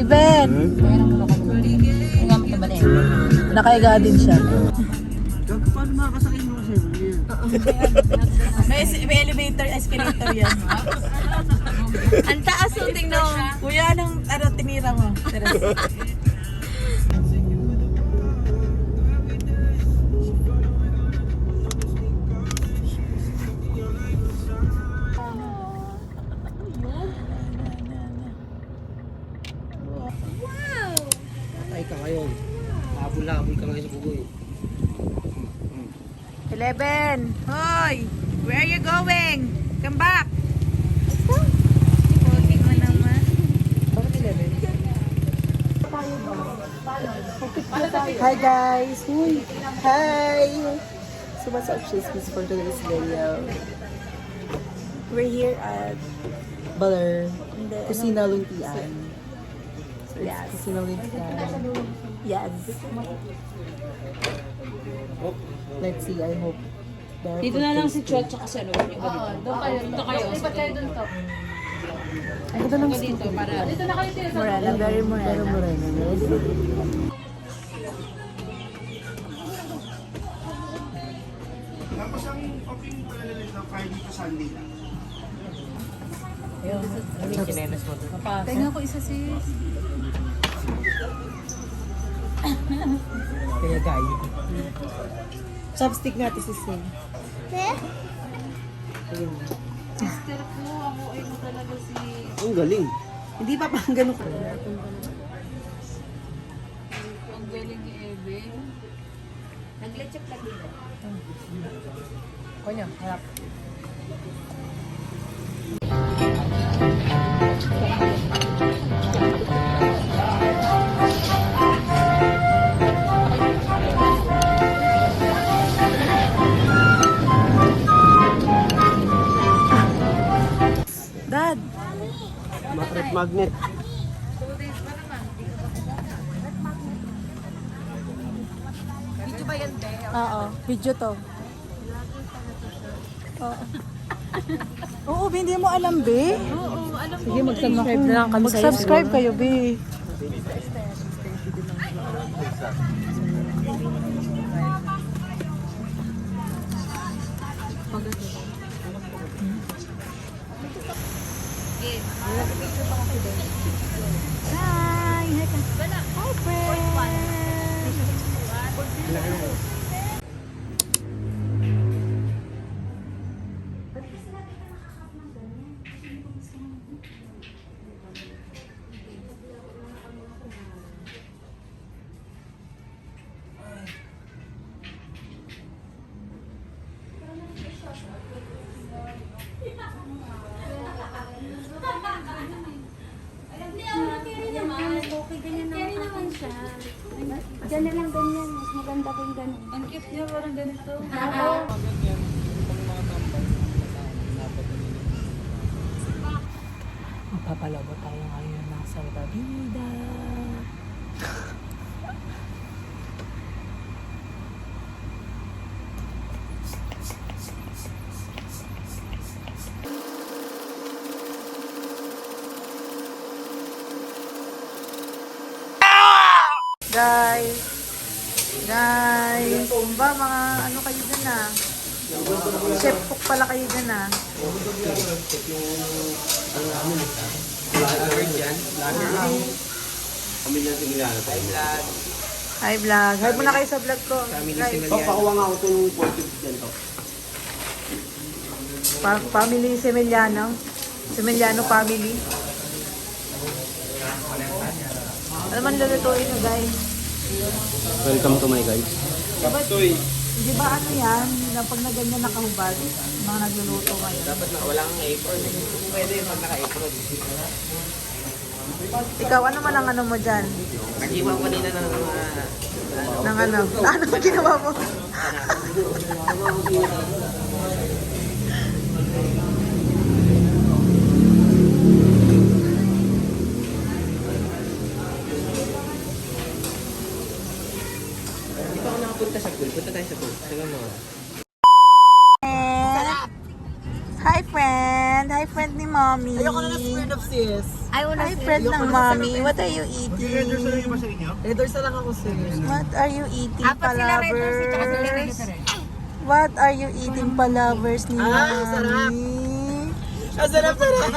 Raven! Nakaiga din siya. Paano makakasakay mo kasi? May elevator, escalator yan. Ang taas yung tingnan mo. Kuya, anong tinira mo? Patay ka ngayon. Labol-labol ka ngayon sa bugoy. 11! Hoy! Where are you going? Come back! Tingin mo naman. Bakit 11? Hi guys! Hi! So what's up, Chismis, for today's video? We're here at Baler, Kusina Luntian. Yes. Kusina Luntian. Yes. Let's see, I hope. Dito na lang si Chot tsaka si ano. Oo, doon kayo. Dito kayo. Lipat kayo doon to. Ay, ito lang Dito para. Dito na kayo dito. Morena, very Morena. Tapos ang opening pala nila ng Friday to Sunday lang. Tenga ko isa sis. Kaya guys. Chopstick natin si Sin. Sister ko, ako ay mo talaga si... Ang galing. Hindi pa pang ganun ko. Ang galing ni Ebe. Nag-lechep lang dito. Kanya, harap. Dad! Magnet magnet. Video ba yan, Be? Oo, video to. Oo. Oo, Be, hindi mo alam, Be? Oo, alam mo. Sige, mag-subscribe na lang kami sa'yo. Mag-subscribe kayo, Be. Hi! Hi, friend! Okay, ganyan naman siya. Diyan na lang ganyan. Mas maganda po yung ganun. Ang cute niya, parang ganito. Magpapalabo tayo ngayon ng salbabida. Guys, ba mga ano kayo dyan ah? Chef cook pala kayo dyan ah. Vlogger dyan. Vlogger. Pamilya Similiano tayo. Hi vlog. Hi muna kayo sa vlog ko. Pamilya Guys, Similiano. Pakuha nga ako ito ng portrait dyan to. Family Semeliano. Semeliano family. Ano man lulutuin nyo guys? Welcome to my guys. Di ba ano yan? Na pag na ganyan nakahubad, mga nagluluto ngayon. Dapat na wala kang apron. Pwede yung pag naka-apron. Ikaw, ano man ang ano mo dyan? Nag-iwan kanina ng Nang ano? Ano ba ginawa mo? Hindi pa ako nakapunta sa pool. Punta tayo sa pool. Sabi mo. Hi friend! friend. Hi, friend ni Mommy. Ayoko na ng friend of sis. Hi, friend ng Mommy. What are you Red doors na lang eating? yung ba sa inyo? Redors na lang ako sis. What are you eating, palovers? What are you eating, palovers ni Ah, sarap. Mommy? Ang sarap-sarap.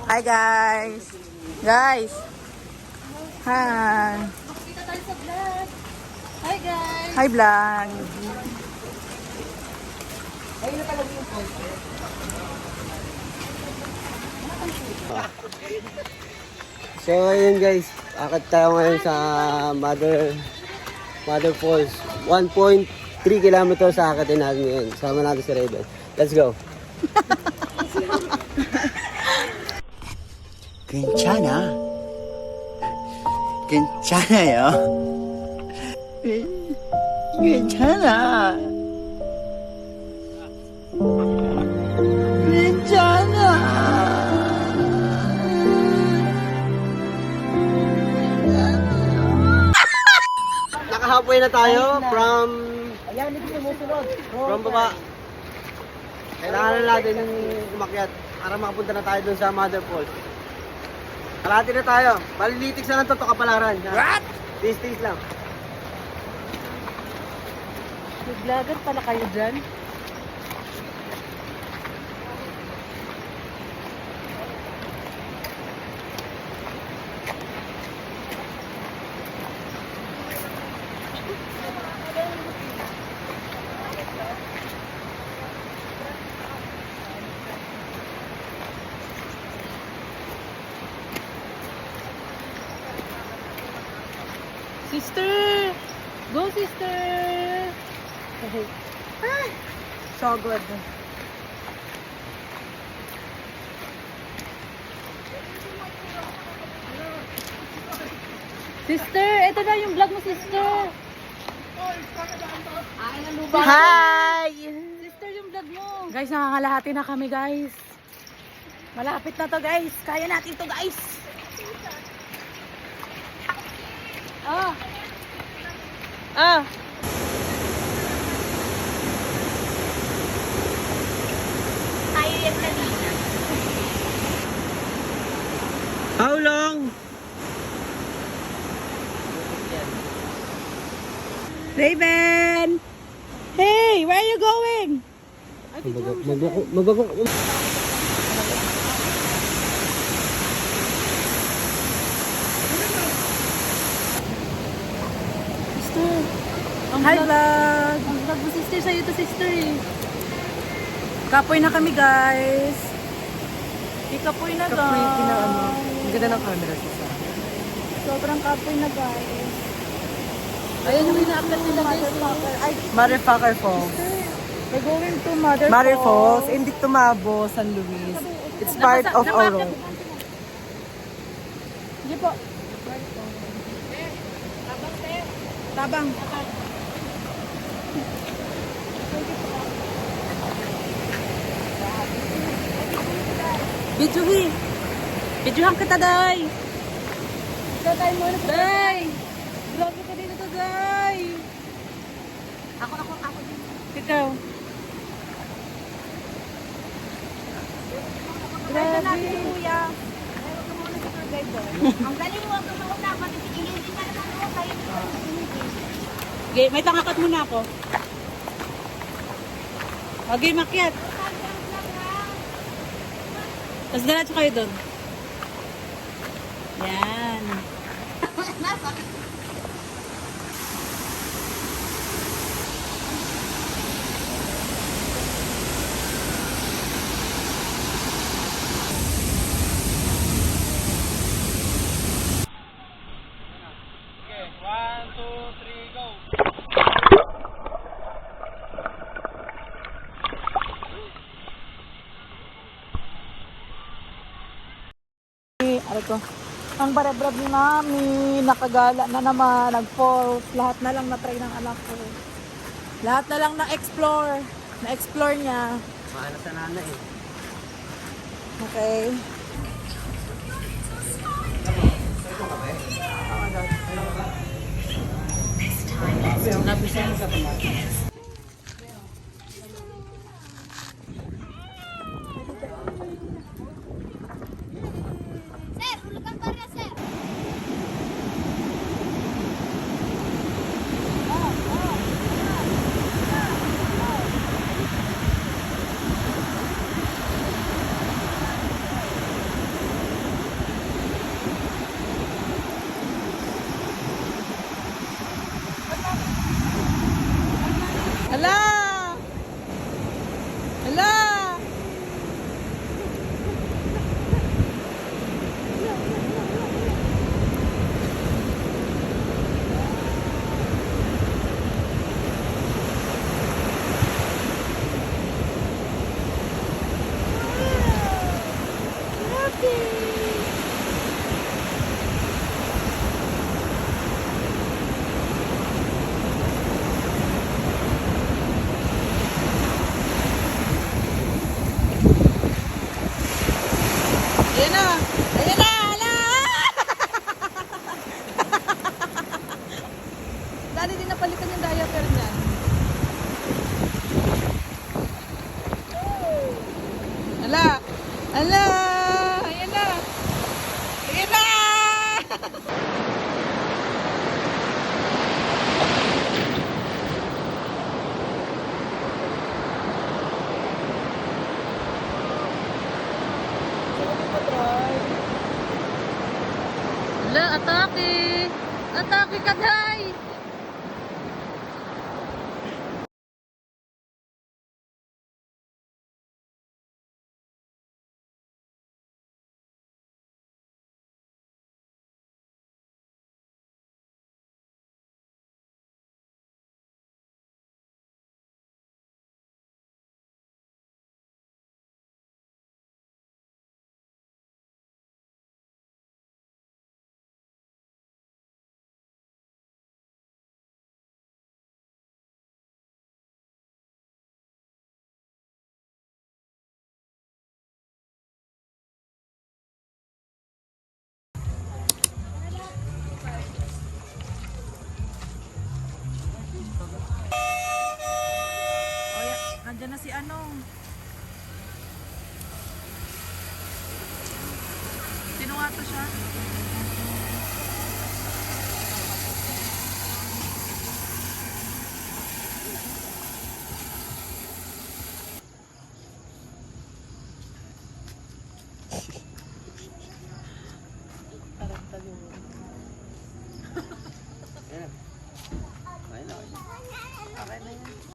Hi, guys. Guys. Hi. Hi guys! Hi, vlog. So ayun guys, akit tayo ngayon sa Mother Falls. 1.3 kilometers sa akitin natin ngayon. Sama natin si Raven. Let's go. 괜찮아. 괜찮아요. 괜찮아. Naka-halfway na tayo from baba. Kailangan na natin umakyat para makapunta na tayo dun sa Mother Falls. Kalahati na tayo. Palilitik sa lang ito Kapalaran. What? Tis lang. Vlogger pala kayo dyan? Sister! Go sister! So good. Sister! Ito na yung vlog mo sister! Hi! Sister yung vlog mo! Guys, nakakalahati na kami, guys. Malapit na to, guys. Kaya natin to, guys. Ah! Ah! How long? Raven! Hey, where are you going? Magbako. Sister! Hi, vlog! Ang vlog mo sister sa'yo to sister eh! Kapoy na kami, guys. Kapoy na, Kapoy, guys. Ang ganda ng camera sis. Sobrang kapoy na, guys. Ayan yung ina-upload nila guys. Ay, Motherfucker Falls. we're going to Mother Falls, hindi Tumabo, San Luis. It's part of Oro. Sige po. Tabang. Videohi! Videohan kita day! Tatay mo na. Day! Vlog ka dito to day! Ako. Ikaw! Grabe. Natin, kuya. Ang galing mo. Tumauna. Hindi na naman ako kayo. Okay, may tangakat muna ako. Okay, makyat. Tapos diretso kayo doon. Yan. Ano to? Ang barabrab ni Mami, nakagala na naman, nag-falls, lahat na lang na-try ng anak ko. Lahat na lang na-explore. Na-explore niya. Paano sa nanay? Okay. ano din napalitan yung diaper niya. Ala! Ala! Ayan na! Ayan na! Ala, atake! Atake ka, Day! O, nandiyan na si Anong. Sino nga to siya? Ayan. Okay na. Okay na yan.